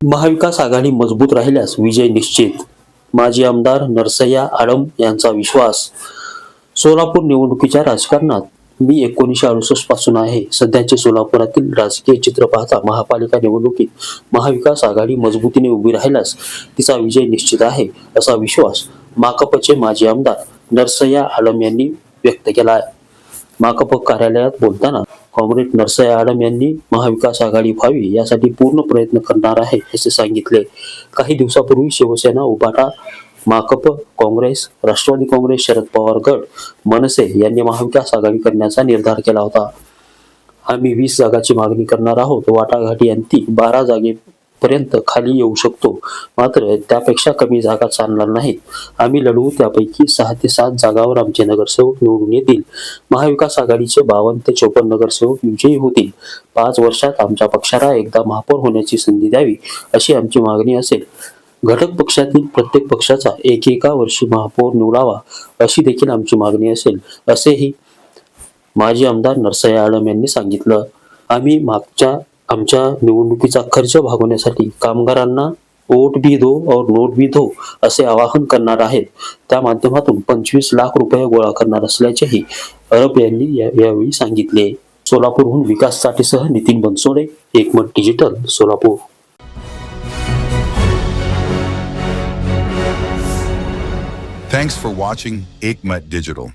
महाविकास आघाडी मजबूत राहिल्यास विजय निश्चित. माजी आमदार नरसय्या आडम यांचा विश्वास. सोलापूर निवडणुकीच्या राजकारणात मी 1968 पासून आहे. सध्याचे सोलापुरातील राजकीय चित्र पाहता महापालिका निवडणुकीत महाविकास आघाडी मजबूतीने उभी राहिल्यास तिचा विजय निश्चित आहे, असा विश्वास माकपचे माजी आमदार नरसय्या आडम यांनी व्यक्त केला आहे. माकप कार्यालयात बोलताना कॉम्रेड नरसय्या आडम यांनी महाविकास आघाडी व्हावी यासाठी पूर्ण प्रयत्न करणार आहे असे सांगितले. काही दिवसापूर्वी शिवसेना, उभाटा, माकप, काँग्रेस, राष्ट्रवादी काँग्रेस, शरद पवार गट, मनसे यांनी महाविकास आघाडी करण्याचा निर्धार केला होता. आम्ही 20 जागाची मागणी करणार आहोत. वाटाघाटी अंती 12 जागेपर्यंत खाली येऊ शकतो, मात्र त्यापेक्षा कमी जागा चालणार नाहीत. आम्ही लढवू. त्यापैकी 6 ते 7 जागावर आमचे नगरसेवक निवडून येतील. महाविकास आघाडीचे 52 ते 54 नगरसेवक विजयी होतील. 5 वर्षात आमच्या पक्षाला एकदा महापौर होण्याची संधी द्यावी, अशी आमची मागणी असेल. घटक पक्षातील प्रत्येक पक्षाचा एकेका वर्षी महापौर निवडावा, अशी देखील आमची मागणी असेल, असेही माजी आमदार नरसय्या आडम यांनी सांगितलं. आम्ही आमच्या निवडणुकीचा खर्च भागवण्यासाठी कामगारांना वोट भी दो और नोट भी दो असे आवाहन करणार आहेत. त्या माध्यमातून 25 लाख रुपये गोळा करणार असल्याचेही आडम यांनी यावेळी सांगितले. सोलापूरहून विकास साठेसह नितीन बनसोडे, एकमत digital, Solapur. Thanks for watching Ekmat Digital.